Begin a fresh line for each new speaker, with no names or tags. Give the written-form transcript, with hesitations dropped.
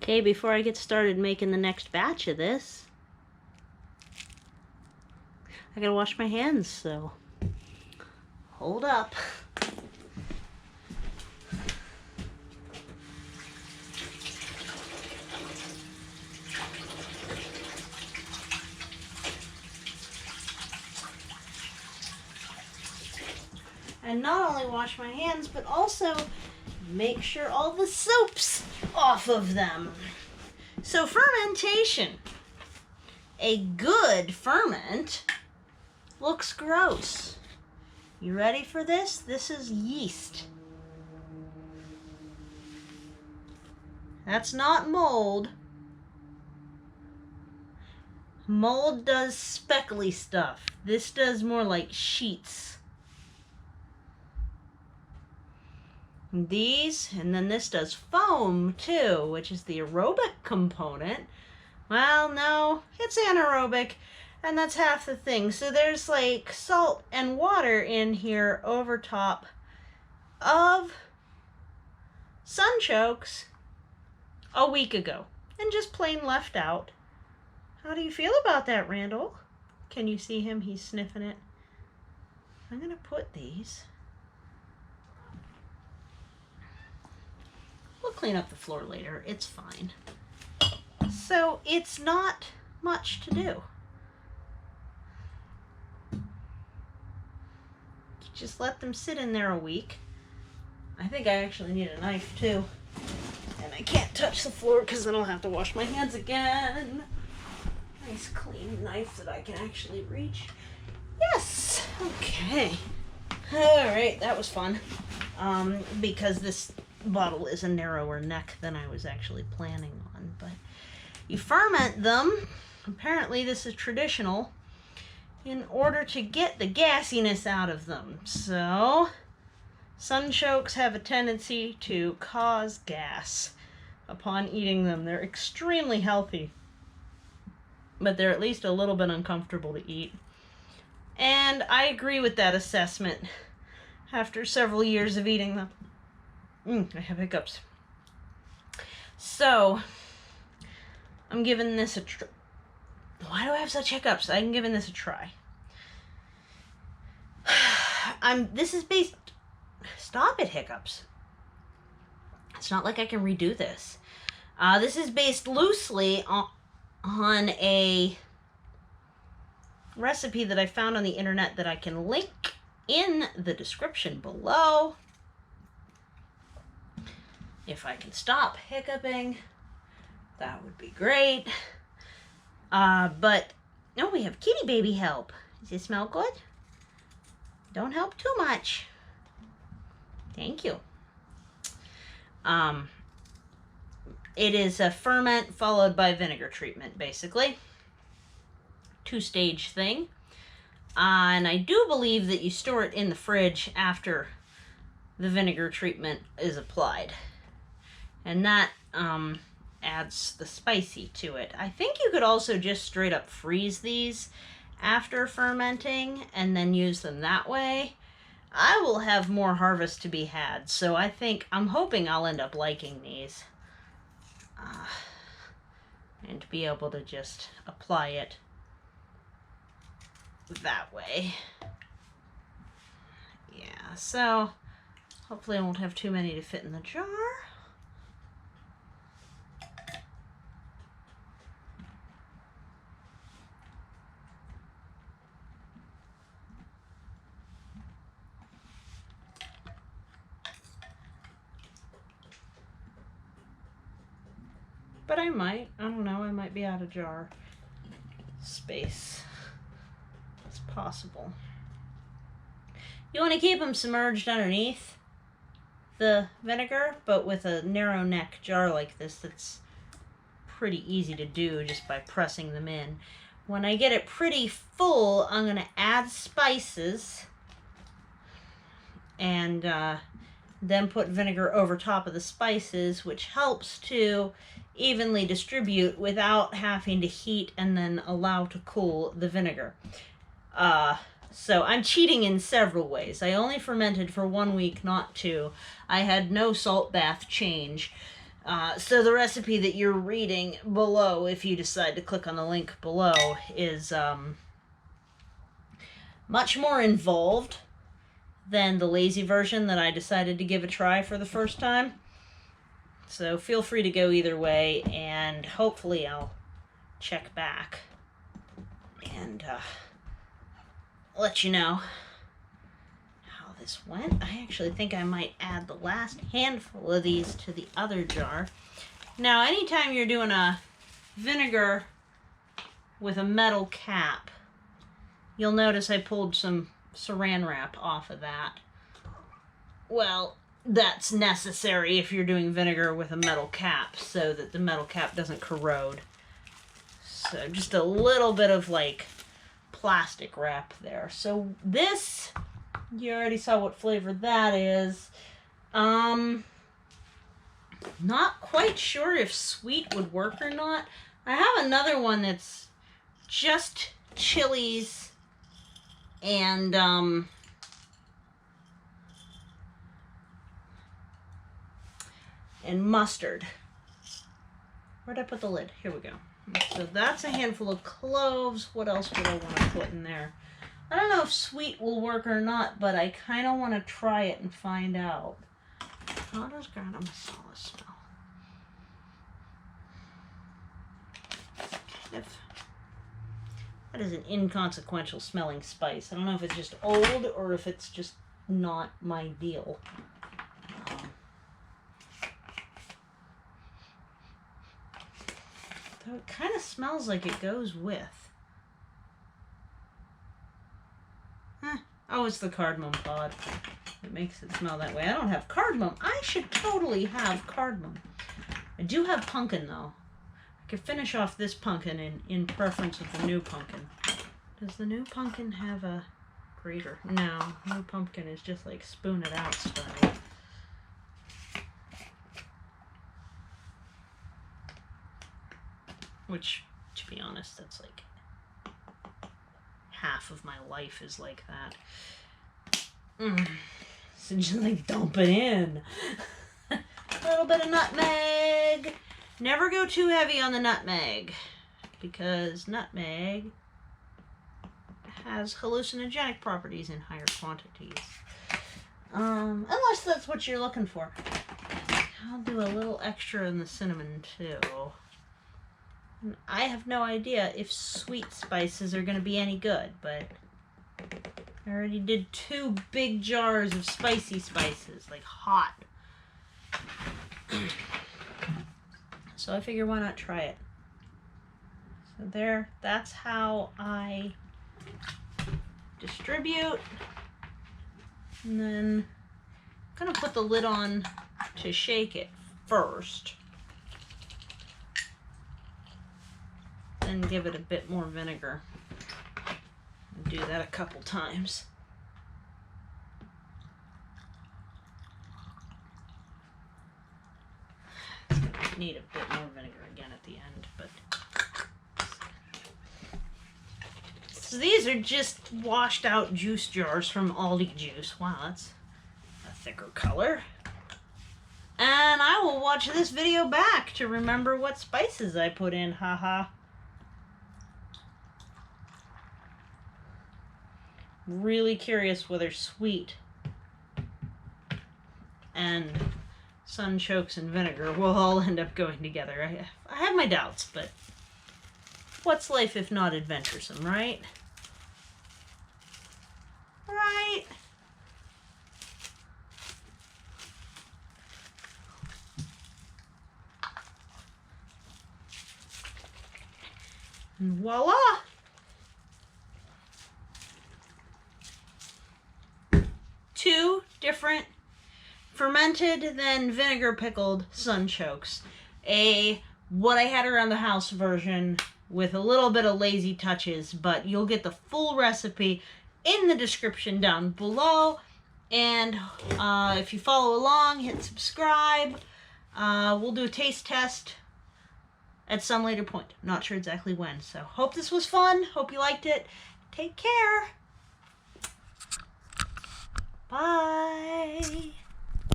Okay, before I get started making the next batch of this, I gotta wash my hands, so hold up. And not only wash my hands, but also make sure all the soap's off of them. So fermentation. A good ferment looks gross. You ready for this? This is yeast. That's not mold. Mold does speckly stuff. This does more like sheets. These, and then this does foam too, which is the aerobic component. Well, no, it's anaerobic, and that's half the thing. So there's like salt and water in here over top of sunchokes a week ago, and just plain left out. How do you feel about that, Randall? Can you see him? He's sniffing it. I'm gonna put these. We'll clean up the floor later. It's fine. So it's not much to do. Just let them sit in there a week. I think I actually need a knife too. And I can't touch the floor because then I'll have to wash my hands again. Nice clean knife that I can actually reach. Yes! Okay. Alright, that was fun. Because this bottle is a narrower neck than I was actually planning on. But you ferment them. Apparently this is traditional in order to get the gassiness out of them. So sunchokes have a tendency to cause gas upon eating them. They're extremely healthy, but they're at least a little bit uncomfortable to eat. And I agree with that assessment after several years of eating them. I have hiccups. So I'm giving this a try. Why do I have such hiccups? I'm giving this a try. This is based... Stop it, hiccups. It's not like I can redo this. This is based loosely on a recipe that I found on the internet that I can link in the description below. If I can stop hiccuping, that would be great. But, no, we have kitty baby help. Does it smell good? Don't help too much. Thank you. It is a ferment followed by vinegar treatment, basically. Two-stage thing. And I do believe that you store it in the fridge after the vinegar treatment is applied. And that adds the spicy to it. I think you could also just straight up freeze these after fermenting and then use them that way. I will have more harvest to be had, so I'm hoping I'll end up liking these. And to be able to just apply it that way. Yeah, so hopefully I won't have too many to fit in the jar. But I might. I don't know. I might be out of jar space. It's possible. You want to keep them submerged underneath the vinegar, but with a narrow neck jar like this, that's pretty easy to do just by pressing them in. When I get it pretty full, I'm going to add spices and then put vinegar over top of the spices, which helps to evenly distribute without having to heat and then allow to cool the vinegar. So I'm cheating in several ways. I only fermented for 1 week, not 2. I had no salt bath change. So the recipe that you're reading below, if you decide to click on the link below, is much more involved than the lazy version that I decided to give a try for the first time. So feel free to go either way, and hopefully I'll check back and let you know how this went. I actually think I might add the last handful of these to the other jar. Now, anytime you're doing a vinegar with a metal cap, you'll notice I pulled some saran wrap off of that. Well, that's necessary if you're doing vinegar with a metal cap so that the metal cap doesn't corrode. So just a little bit of like plastic wrap there. So this, you already saw what flavor that is. Not quite sure if sweet would work or not. I have another one that's just chilies and mustard. Where'd I put the lid? Here we go. So that's a handful of cloves. What else would I want to put in there? I don't know if sweet will work or not, but I kind of want to try it and find out. How does garam masala smell? That is an inconsequential smelling spice. I don't know if it's just old or if it's just not my deal. Though it kind of smells like it goes with. Oh, it's the cardamom pod. It makes it smell that way. I don't have cardamom. I should totally have cardamom. I do have pumpkin, though. I could finish off this pumpkin in preference of the new pumpkin. Does the new pumpkin have a grater? No. New pumpkin is just like spoon it out style. Which, to be honest, that's like half of my life is like that. So just like dump it in. A little bit of nutmeg. Never go too heavy on the nutmeg, because nutmeg has hallucinogenic properties in higher quantities. Unless that's what you're looking for. I'll do a little extra in the cinnamon too. And I have no idea if sweet spices are going to be any good, but I already did 2 big jars of spicy spices, like hot. So I figure why not try it. So there, that's how I distribute. And then I'm going to put the lid on to shake it first. And give it a bit more vinegar. Do that a couple times. It's gonna need a bit more vinegar again at the end, but so these are just washed out juice jars from Aldi Juice. Wow, that's a thicker color. And I will watch this video back to remember what spices I put in. Haha. Really curious whether sweet and sunchokes and vinegar will all end up going together. I have my doubts, but what's life if not adventuresome, right? Right? And voila! Two different fermented then vinegar pickled sunchokes. A what I had around the house version with a little bit of lazy touches, but you'll get the full recipe in the description down below. And if you follow along, hit subscribe. We'll do a taste test at some later point. Not sure exactly when. So hope this was fun. Hope you liked it. Take care. Bye.